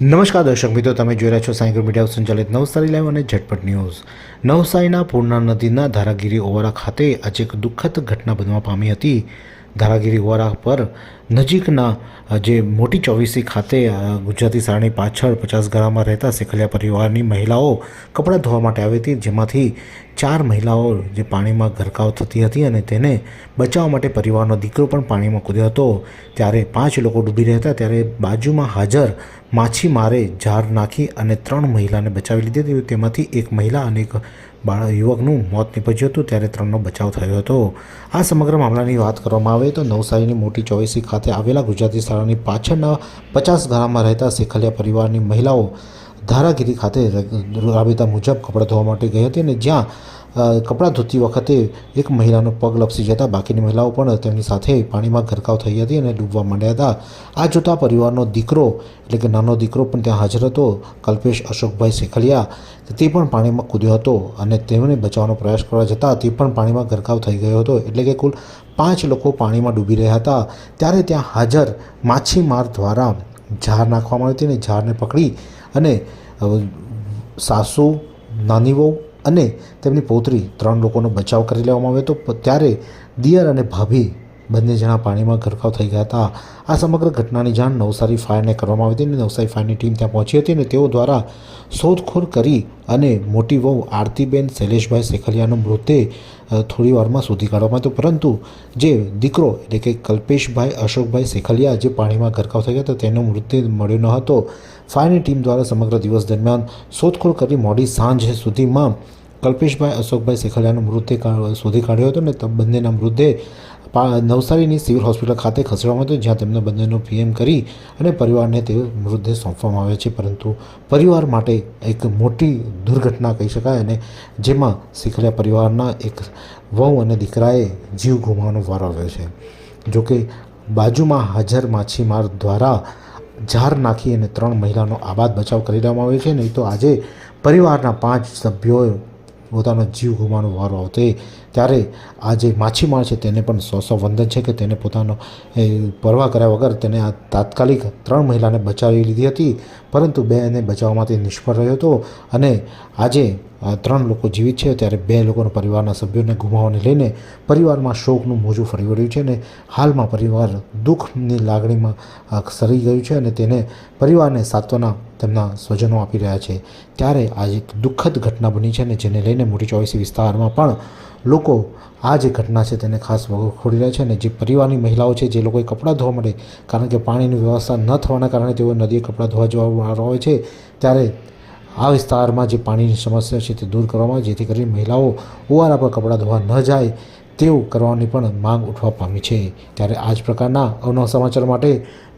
નમસ્કાર દર્શક મિત્રો, તમે જોઈ રહ્યા છો સાઈ ગ્રુપ મીડિયા સંચાલિત નવસારી લાઈવ અને ઝટપટ ન્યૂઝ। નવસારીના પૂર્ણા નદીના ધારાગીરી ઓવારા ખાતે આજે એક દુઃખદ ઘટના બનવા પામી હતી। ધારાગીરી ઓવારા પર નજીકના જે મોટી ચોવીસી ખાતે ગુજરાતી શાળાની પાછળ 50 ગાળામાં રહેતા શેખલિયા પરિવારની મહિલાઓ કપડાં ધોવા માટે આવી હતી, જેમાંથી 4 મહિલાઓ જે પાણીમાં ગરકાવ થતી હતી અને તેને બચાવવા માટે પરિવારનો દીકરો પણ પાણીમાં કૂદ્યો હતો। ત્યારે 5 લોકો ડૂબી રહ્યા હતા, ત્યારે બાજુમાં હાજર માછીમારે ઝાર નાખી અને 3 મહિલાને બચાવી લીધી હતી। તેમાંથી એક મહિલા અને એક યુવકનું મોત નીપજ્યું હતું, ત્યારે 3નો બચાવ થયો હતો। આ સમગ્ર મામલાની વાત કરવામાં આવે તો નવસારીની મોટી ચોવીસી ખાતે આવેલા ગુજરાતી શાળાની પાછળના 50 ગાળામાં રહેતા શેખલિયા પરિવારની મહિલાઓ ધારાગીરી ખાતે રાબેતા મુજબ કપડાં ધોવા માટે ગઈ હતી અને જ્યાં કપડાં ધોતી વખતે એક મહિલાનો પગ લપસી જતાં બાકીની મહિલાઓ પણ તેમની સાથે પાણીમાં ગરકાવ થઈ હતી અને ડૂબવા માંડ્યા હતા। આ જોતાં પરિવારનો દીકરો એટલે કે નાનો દીકરો પણ ત્યાં હાજર હતો, કલ્પેશ અશોકભાઈ શેખલિયા, તે પણ પાણીમાં કૂદ્યો હતો અને તેમને બચાવવાનો પ્રયાસ કરવા જતાં તે પણ પાણીમાં ગરકાવ થઈ ગયો હતો। એટલે કે કુલ 5 લોકો પાણીમાં ડૂબી રહ્યા હતા। ત્યારે ત્યાં હાજર માછીમાર દ્વારા ઝાર નાખવામાં આવી હતી અને ઝારને પકડી અને સાસુ, નાની વહુ અને તેમની પૌત્રી 3 લોકોનો બચાવ કરી લેવામાં આવ્યો હતો। ત્યારે દિયર અને ભાભી બંને જણા પાણીમાં ગરકાવ થઈ ગયા હતા। આ સમગ્ર ઘટનાની જાણ નવસારી ફાયરને કરવામાં આવી હતી અને નવસારી ફાયરની ટીમ ત્યાં પહોંચી હતી અને તેઓ દ્વારા શોધખોળ કરી અને મોટી વહુ આરતીબેન શૈલેષભાઈ શેખલિયાનો મૃતદેહ થોડી વારમાં શોધી કાઢવામાં આવ્યો, પરંતુ જે દીકરો એટલે કે કલ્પેશભાઈ અશોકભાઈ શેખલિયા જે પાણીમાં ગરકાવ થઈ ગયા હતા તેનો મૃતદેહ મળ્યો ન હતો। ફાયરની ટીમ દ્વારા સમગ્ર દિવસ દરમિયાન શોધખોળ કરી મોડી સાંજ સુધીમાં કલ્પેશભાઈ અશોકભાઈ શેખલિયાનો મૃતદેહ શોધી કાઢ્યો હતો અને બંનેના મૃતદેહ નવસારીની સિવિલ હોસ્પિટલ ખાતે ખસેડવામાં આવ્યો, જ્યાં તેમનો બંનેનો પીએમ કરી અને પરિવારને તે મૃતદેહ સોંપવામાં આવ્યો છે। પરંતુ પરિવાર માટે એક મોટી દુર્ઘટના કહી શકાય અને જેમાં શેખલિયા પરિવારના એક વહુ અને દીકરાએ જીવ ગુમાવવાનો વારો આવ્યો છે। જોકે બાજુમાં હાજર માછીમાર દ્વારા ઝાર નાખી અને 3 મહિલાનો આબાદ બચાવ કરી લેવામાં આવ્યો છે। નહીં તો આજે પરિવારના 5 સભ્યોએ પોતાનો જીવ ગુમાવવાનો વારો આવતો, ત્યારે આ જે માછીમાર છે તેને પણ 100 વંદન છે કે તેને પોતાનો પરવા કર્યા વગર તેને આ તાત્કાલિક 3 મહિલાને બચાવી લીધી હતી, પરંતુ 2ને બચાવવામાં તે નિષ્ફળ રહ્યો હતો અને આજે 3 લોકો જીવિત છે, ત્યારે 2 લોકોના પરિવારના સભ્યોને ગુમાવવાને લઈને પરિવારમાં શોકનું મોજું ફરી વળ્યું છે અને હાલમાં પરિવાર દુઃખની લાગણીમાં સરી ગયું છે અને તેને પરિવારને સાંત્વના તેમના સ્વજનો આપી રહ્યા છે। ત્યારે આજે એક દુઃખદ ઘટના બની છે અને જેને લઈને મોટી ચોવીસી વિસ્તારમાં પણ લોકો આ જે ઘટના છે તેને ખાસ વખોડી રહ્યા છે અને જે પરિવારની મહિલાઓ છે જે લોકોએ કપડાં ધોવા માટે, કારણ કે પાણીની વ્યવસ્થા ન થવાના કારણે તેઓ નદીએ કપડાં ધોવા જવા વાળા હોય છે, ત્યારે આ વિસ્તારમાં જે પાણીની સમસ્યા છે તે દૂર કરવામાં જેથી કરીને મહિલાઓ ઓવારા પર કપડાં ધોવા ન જાય તેવું કરવાની પણ માંગ ઉઠવા પામી છે। ત્યારે આ જ પ્રકારના અવનવા સમાચાર માટે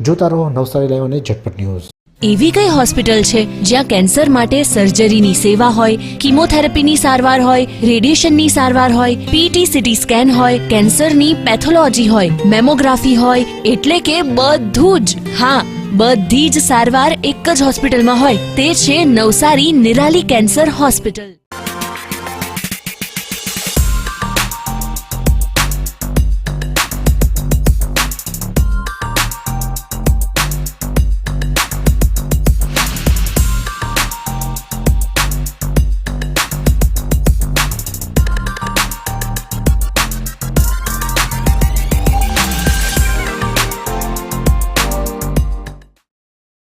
જોતા રહો નવસારી લાઈવ અને ઝટપટ ન્યૂઝ। એવી કઈ હોસ્પિટલ છે જ્યાં કેન્સર માટે સર્જરીની સેવા હોય, કીમોથેરાપીની સારવાર હોય, રેડિયેશનની સારવાર હોય, પીટી સીટી સ્કેન હોય, કેન્સરની પેથોલોજી હોય, મેમોગ્રાફી હોય, એટલે કે બધું જ। હા, બધી જ સારવાર એક જ હોસ્પિટલમાં હોય, તે છે નવસારી નિરાલી કેન્સર હોસ્પિટલ।